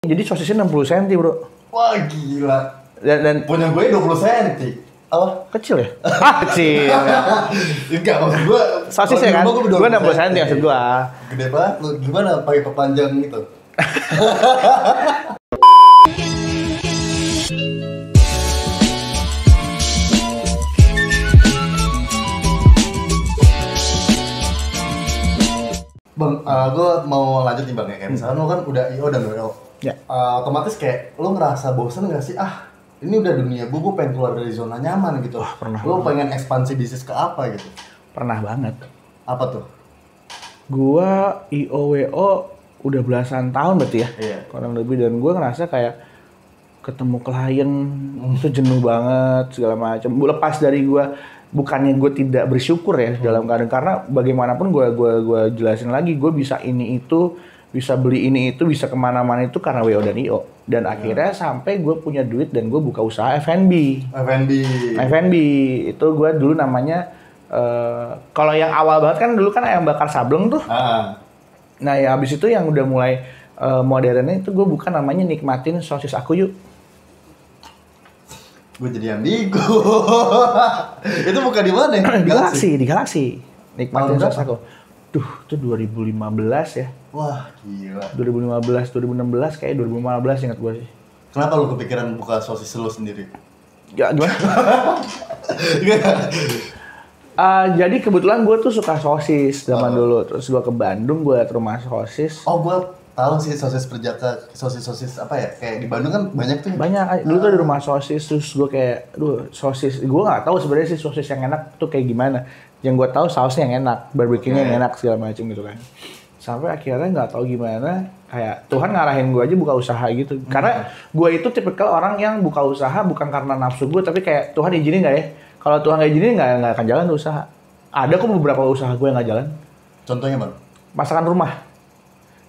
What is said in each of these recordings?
Jadi sosisnya 60 cm bro. Wah gila. Dan punya gue 20 cm. Apa? Kecil ya? Kecil ya. Enggak, maksud gue Sosis ya kan? Gue 60 cm maksud gue. Gede banget, lu gimana pakai perpanjang gitu? Bang, gue mau lanjut nih bang ya, kayak misalkan lo kan udah IO dan WO Ya. Otomatis kayak lo ngerasa bosen gak sih? Ini udah dunia gue pengen keluar dari zona nyaman gitu. Pernah. Lo pengen ekspansi bisnis ke apa gitu? Pernah banget. Apa tuh? Gua IO/WO udah belasan tahun berarti ya. Iya. Kurang lebih, dan gue ngerasa kayak ketemu klien itu jenuh banget segala macam. Lepas dari gue, bukannya gue tidak bersyukur ya dalam keadaan, karena bagaimanapun gue jelasin lagi, gue bisa ini itu, bisa beli ini itu, bisa kemana-mana itu karena WO dan IO. Dan akhirnya sampai gue punya duit dan gue buka usaha F&B. F&B itu gue dulu namanya, kalau yang awal banget kan dulu kan ayam bakar sableng tuh. Nah ya abis itu yang udah mulai modernnya itu gue buka namanya Nikmatin Sosis Aku Yuk. Gue jadi ambigu. Itu bukan di mana ya? Di Galaxy. Nikmatin Sosis Aku. Duh, itu 2015 ya. Wah, gila. 2015, 2016 kayak 2015 ingat gue sih. Kenapa lu kepikiran buka sosis lu sendiri? Ya gimana? Jadi kebetulan gue tuh suka sosis zaman dulu. Terus gue ke Bandung, gue liat rumah sosis. Oh, gue tahu sih sosis Perjaka, sosis apa ya? Kayak di Bandung kan banyak tuh. Banyak. Dulu tuh di rumah sosis, terus gue kayak, sosis. Gue nggak tahu sebenarnya sih sosis yang enak tuh kayak gimana. Yang gue tahu sausnya yang enak, barbecue-nya yang enak segala macam gitu kan. Sampai akhirnya nggak tahu gimana, kayak Tuhan ngarahin gue aja buka usaha gitu. Karena gue itu tipikal orang yang buka usaha bukan karena nafsu gue, tapi kayak Tuhan izinin nggak ya? Kalau Tuhan nggak izinin nggak akan jalan tuh usaha. Ada kok beberapa usaha gue yang nggak jalan. Contohnya bang? Masakan rumah.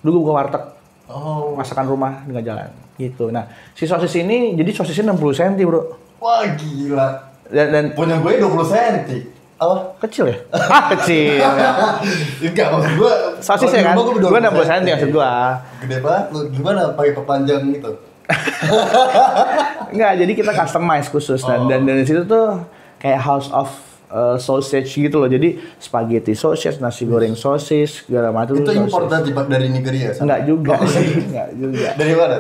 Dulu buka warteg. Oh. Masakan rumah nggak jalan. Gitu. Nah, si sosis ini, jadi sosisnya 60 cm bro. Wah gila. Dan punya gue 20 cm. Apa? Kecil ya? Kecil ya. Enggak, maksud gue sosis ya kan? Gue 60 cm maksud gue. Gede banget, lu gimana pakai perpanjang gitu? Enggak, jadi kita customize khusus. Dan dari situ tuh kayak house of sausage gitu loh. Jadi spaghetti sausage, nasi goreng sosis, segala macam. Itu impor dari Nigeria? Enggak juga sih, enggak juga. Dari mana?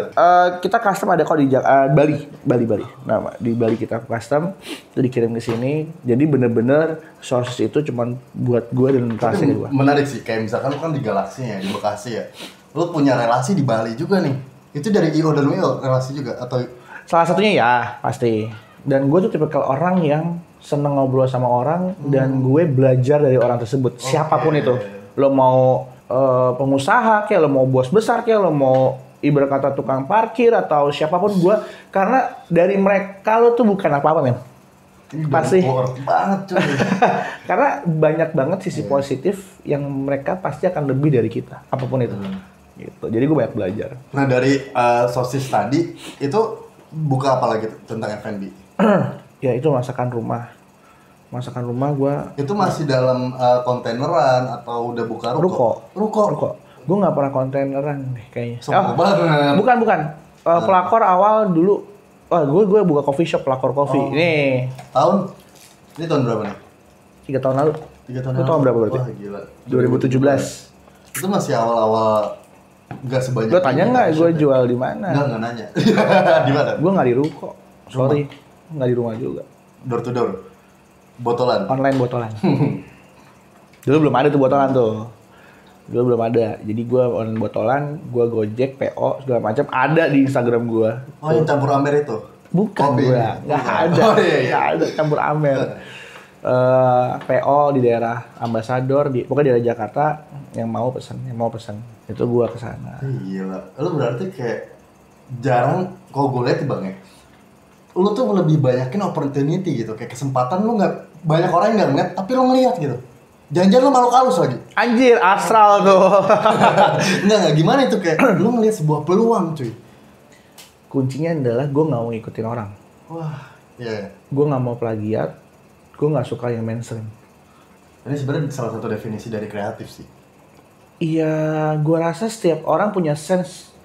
Kita custom ada kok di Bali. Nah, di Bali kita custom, itu dikirim ke sini. Jadi bener-bener sosis itu cuman buat gua dan rasanya gua. Menarik sih, kayak misalkan lu kan di Galaxy ya, di Bekasi ya. Lu punya relasi di Bali juga nih. Itu dari IO dan WO relasi juga atau? Salah satunya ya, pasti. Dan gue tuh tipikal orang yang seneng ngobrol sama orang dan gue belajar dari orang tersebut, siapapun itu. Lo mau pengusaha kayak, lo mau bos besar kayak, lo mau ibarat kata tukang parkir atau siapapun gue, karena dari mereka lo tuh bukan apa-apa men. Pasti banget cuy. Karena banyak banget sisi positif yang mereka pasti akan lebih dari kita, apapun itu. Gitu. Jadi gue banyak belajar. Nah dari sosis tadi itu buka apa lagi tentang F&B? Ya itu masakan rumah gue. Itu masih dalam kontaineran atau udah buka ruko? Ruko. Gue nggak pernah kontaineran deh kayaknya. Bukan. Pelakor awal dulu. Gue buka coffee shop, pelakor coffee. Ini tahun berapa nih? 3 tahun lalu. 3 tahun lalu. Itu tahun berapa berarti? Wah gila. 2017. Itu masih awal-awal nggak sebanyak. Gue tanya nggak gue jual di mana? Nggak nanya. Di mana? Gue nggak di ruko. Sorry, nggak di rumah juga. Door to door. Botolan. Online botolan. Dulu belum ada tuh botolan tuh. Dulu belum ada. Jadi gue online botolan, gue Gojek, PO segala macam ada di Instagram gue. Oh yang campur amer itu? Bukan gue, nggak ada. Nggak ada campur amer. PO di daerah Ambasador, pokoknya daerah Jakarta, yang mau pesan itu gue kesana. Gila, lu berarti kayak jarang, kalau gue lihat bang ya, lu tuh lebih banyakin opportunity gitu, kayak kesempatan lu nggak, banyak orang yang nggak ngeliat, tapi lu ngeliat gitu. Jangan-jangan lu makhluk halus lagi. Anjir, astral tuh. Nggak, gimana itu kayak, lu ngeliat sebuah peluang cuy. Kuncinya adalah gue nggak mau ngikutin orang. Wah, iya. Gue nggak mau plagiat, gue nggak suka yang mainstream. Ini sebenarnya salah satu definisi dari kreatif sih. Iya, gue rasa setiap orang punya sense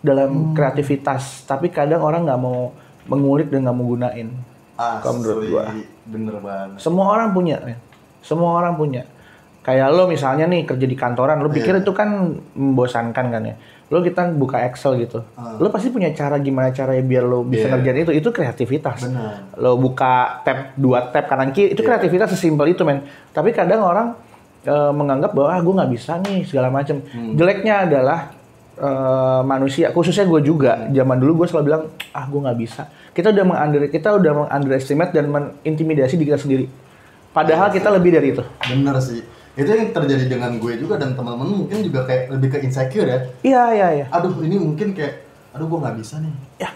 dalam kreativitas, tapi kadang orang nggak mau mengulik dan nggak mau gunain. Kalau menurut gua. Bener banget. Semua orang punya, men. Semua orang punya. Kayak lo misalnya nih kerja di kantoran, lo pikir itu kan membosankan kan ya. Lo kita buka Excel gitu. Lo pasti punya cara gimana caranya biar lo bisa ngerjain itu kreativitas. Benar. Lo buka tab 2 tab kanan kiri, itu kreativitas sesimpel itu, men. Tapi kadang orang menganggap bahwa gue nggak bisa nih segala macam. Jeleknya adalah manusia, khususnya gue juga. Zaman dulu gue selalu bilang, gue nggak bisa. Kita udah underestimate dan mengintimidasi diri kita sendiri. Padahal kita lebih dari itu. Bener sih. Itu yang terjadi dengan gue juga dan teman-teman mungkin juga kayak lebih ke insecure ya. Iya. Aduh ini mungkin kayak, gue nggak bisa nih. Ya,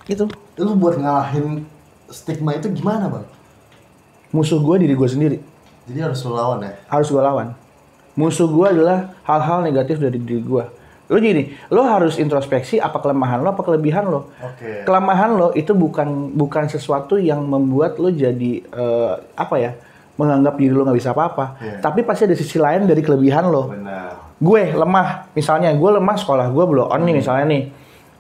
gitu. Lu buat ngalahin stigma itu gimana bang? Musuh gue diri gue sendiri. Jadi harus lu lawan ya? Harus gue lawan. Musuh gue adalah hal-hal negatif dari diri gue. Lo gini, lo harus introspeksi apa kelemahan lo, apa kelebihan lo. Oke. Kelemahan lo itu bukan sesuatu yang membuat lo jadi menganggap diri lo nggak bisa apa-apa. Tapi pasti ada sisi lain dari kelebihan lo. Benar. Gue lemah, misalnya gue lemah sekolah gue blow on nih misalnya nih.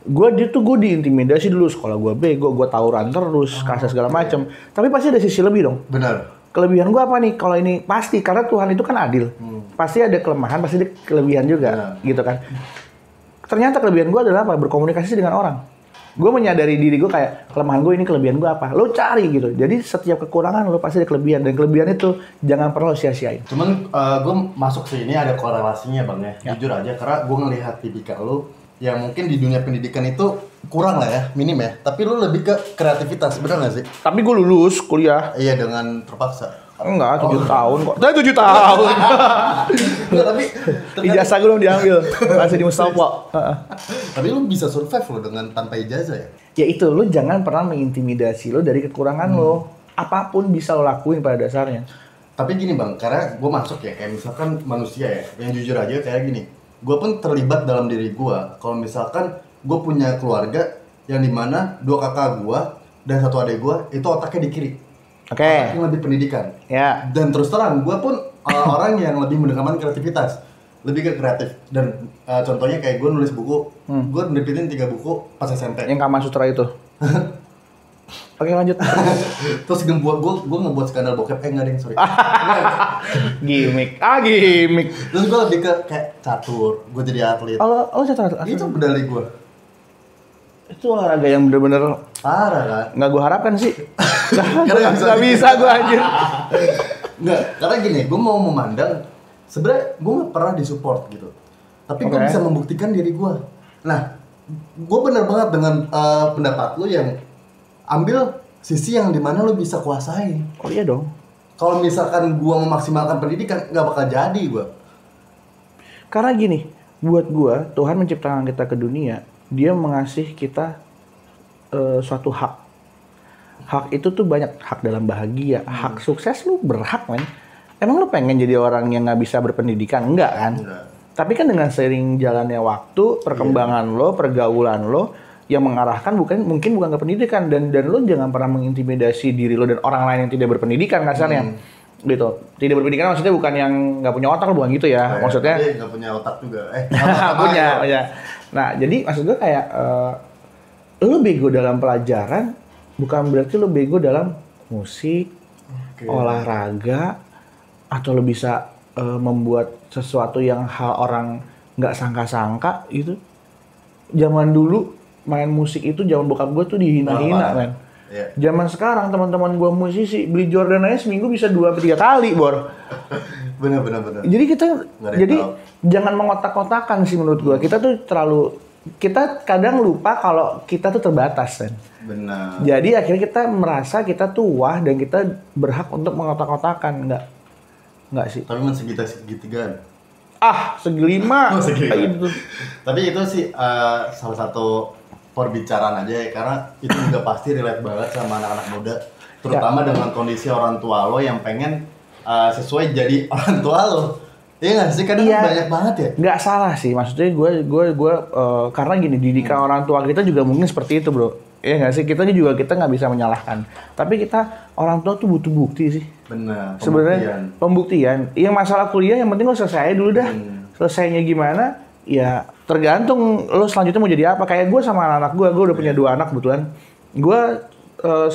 Gue diintimidasi dulu, sekolah gue bego, gue tawuran terus, kasar segala macem. Tapi pasti ada sisi lebih dong. Benar. Kelebihan gue apa nih? Kalau ini pasti, karena Tuhan itu kan adil. Pasti ada kelemahan, pasti ada kelebihan juga, gitu kan. Ternyata kelebihan gue adalah apa? Berkomunikasi dengan orang. Gue menyadari diri gue kayak, kelemahan gue ini, kelebihan gue apa? Lo cari gitu. Jadi setiap kekurangan lo pasti ada kelebihan. Dan kelebihan itu jangan pernah lo sia-siain. Cuman gue masuk sini ada korelasinya bang ya. Jujur aja, karena gue ngelihat tipikal lo yang mungkin di dunia pendidikan itu kurang lah ya, minim ya. Tapi lo lebih ke kreativitas, bener gak sih? Tapi gue lulus kuliah. Iya, dengan terpaksa. Enggak, 7 tahun kok. 7 tahun. Enggak, tapi ijazah gue belum diambil. Masih di Mustafa. Tapi lu bisa survive lo dengan tanpa ijazah ya? Ya itu, lo jangan pernah mengintimidasi lo dari kekurangan lo. Apapun bisa lo lakuin pada dasarnya. Tapi gini bang, karena gue masuk ya, kayak misalkan manusia ya, yang jujur aja kayak gini. Gue pun terlibat dalam diri gue. Kalau misalkan gue punya keluarga yang dimana 2 kakak gue dan 1 adik gue itu otaknya di kiri. Oke. Otaknya lebih pendidikan. Ya. Dan terus terang, gue pun orang yang lebih mendekatkan kreativitas, lebih ke kreatif. Dan contohnya kayak gue nulis buku, gue nerbitin 3 buku pas SMP. Yang Kama Sutra itu. Oke, lanjut. Terus gue ngebuat skandal bokep, enggak deh, sorry. Gimik. Terus gue lebih ke kayak catur, gue jadi atlet. Oh, catur. Itu medali gue. Itu olahraga yang bener-bener parah kan? Nggak gue harapkan sih. Nggak bisa gue anjir. Nggak, karena gini, gue mau memandang sebenarnya gue nggak pernah disupport gitu. Tapi gue bisa membuktikan diri gue. Nah, gue bener banget dengan pendapat lu yang ambil sisi yang dimana lu bisa kuasain. Oh iya dong. Kalau misalkan gue memaksimalkan pendidikan, nggak bakal jadi gue. Karena gini, buat gue, Tuhan menciptakan kita ke dunia, Dia mengasih kita suatu hak. Hak itu tuh banyak, hak dalam bahagia, hak sukses lu berhak, men. Emang lu pengen jadi orang yang nggak bisa berpendidikan? Enggak kan? Enggak. Tapi kan dengan sering jalannya waktu, perkembangan lo, pergaulan lo, yang mengarahkan mungkin bukan ke pendidikan, dan lo jangan pernah mengintimidasi diri lo dan orang lain yang tidak berpendidikan kasarnya. Gitu. Tidak berpendidikan maksudnya bukan yang nggak punya otak, bukan gitu ya. Maksudnya nggak punya otak juga. punya. Nah, jadi maksud gue kayak lo bego dalam pelajaran bukan berarti lo bego dalam musik, olahraga, atau lo bisa membuat sesuatu yang hal orang nggak sangka-sangka gitu. Zaman dulu main musik itu, zaman bokap gue tuh dihina-hina, men. Yeah. Zaman sekarang teman-teman gue musisi beli Jordan aja seminggu bisa 2-3 kali, Bor. Bener. Jadi jangan mengotak-kotakan sih menurut gue. Kita kadang lupa kalau kita tuh terbatas, kan. Benar. Jadi akhirnya kita merasa kita tuh wah dan kita berhak untuk mengotak-kotakan, enggak sih. Tapi segitigaan. Segelima. Gitu. Tapi itu sih salah satu perbicaraan aja ya, karena itu juga pasti relate banget sama anak-anak muda, terutama dengan kondisi orang tua lo yang pengen sesuai jadi orang tua lo. Iya nggak sih, kadang banyak banget ya. Nggak salah sih, maksudnya gue karena gini, didikan orang tua kita juga mungkin seperti itu, bro. Iya nggak sih, kita nggak bisa menyalahkan. Tapi kita orang tua tuh butuh bukti sih. Benar. Sebenarnya pembuktian. Yang masalah kuliah yang penting lo selesai dulu dah. Selesainya gimana? Ya Tergantung lo selanjutnya mau jadi apa. Kayak gue sama anak gue udah punya 2 anak kebetulan. Gue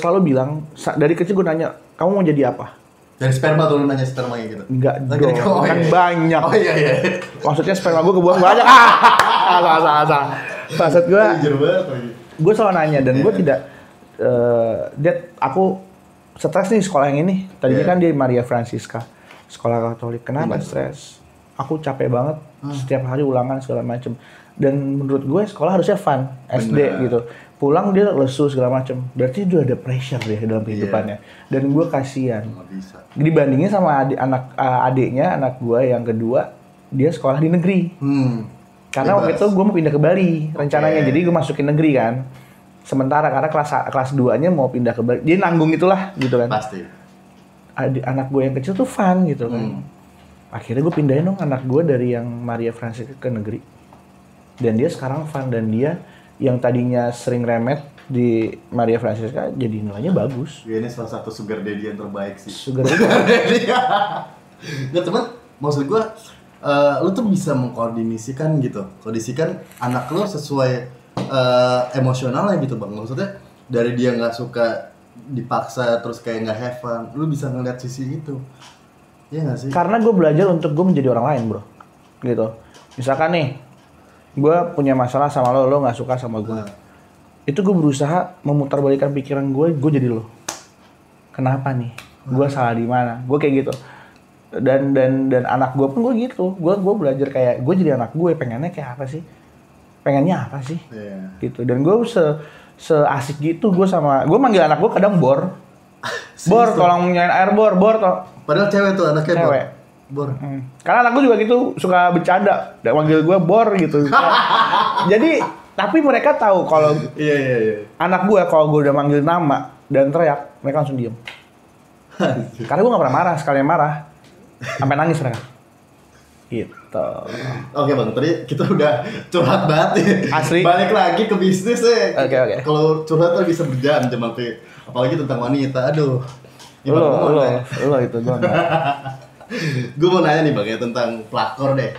selalu bilang dari kecil gue nanya, kamu mau jadi apa? Dari sperma tuh lu nanya spermanya gitu? Enggak dong, kan banyak. Oh iya. Maksudnya sperma gue kebuang banyak. Salah. Maksud gue selalu nanya dan gue tidak, Dad, aku stres nih sekolah yang ini. Tadinya kan dia Maria Francisca, sekolah Katolik. Kenapa stres? Aku capek banget, setiap hari ulangan segala macem. Dan menurut gue sekolah harusnya fun, SD gitu. Pulang dia lesu segala macem. Berarti dia ada pressure deh dalam kehidupannya. Dan gue kasihan. Dibandingin sama adiknya, anak gue yang kedua, dia sekolah di negeri. Karena waktu itu gue mau pindah ke Bali rencananya, jadi gue masukin negeri kan. Sementara karena kelas 2-nya mau pindah ke Bali, dia nanggung itulah gitu kan. Pasti. Anak gue yang kecil tuh fun gitu kan. Akhirnya gue pindahin dong anak gue dari yang Maria Francisca ke negeri. Dan dia sekarang fun, dan dia yang tadinya sering remet di Maria Francisca jadi nilainya bagus. Ya, ini salah satu sugar daddy yang terbaik sih. Sugar daddy. Nggak, teman, maksud gue, lu tuh bisa mengkoordinasikan gitu, anak lu sesuai emosionalnya gitu bang. Maksudnya dari dia nggak suka dipaksa terus kayak nggak have fun, lu bisa ngeliat sisi itu. Iya nggak sih? Karena gue belajar untuk gue menjadi orang lain bro, gitu. Misalkan nih, gue punya masalah sama lo nggak suka sama gue. Itu gue berusaha memutarbalikkan pikiran gue jadi lo. Kenapa nih? Gue salah di mana? Gue kayak gitu. Dan anak gue pun gue gitu. Gue belajar kayak gue jadi anak gue pengennya kayak apa sih? Pengennya apa sih? Gitu. Dan gue seasik gitu gue manggil anak gue kadang Bor. Bor, tolong nyalain air Bor toh. Padahal cewek tuh anaknya cewek. Bor. Karena anak gue juga gitu suka bercanda, dan manggil gue Bor gitu. Jadi tapi mereka tahu kalau iya. Anak gue kalau gue udah manggil nama dan teriak, mereka langsung diem. Karena gue nggak pernah marah, sekalian marah sampai nangis mereka. Gitu. Oke bang, tadi kita udah curhat banget ya. Asli. Balik lagi ke bisnis ya. Oke. Kalau curhat tuh bisa berjam-jam sampai, apalagi tentang wanita. Aduh. Lo itu gue. Gue mau nanya nih bang ya tentang pelakor deh.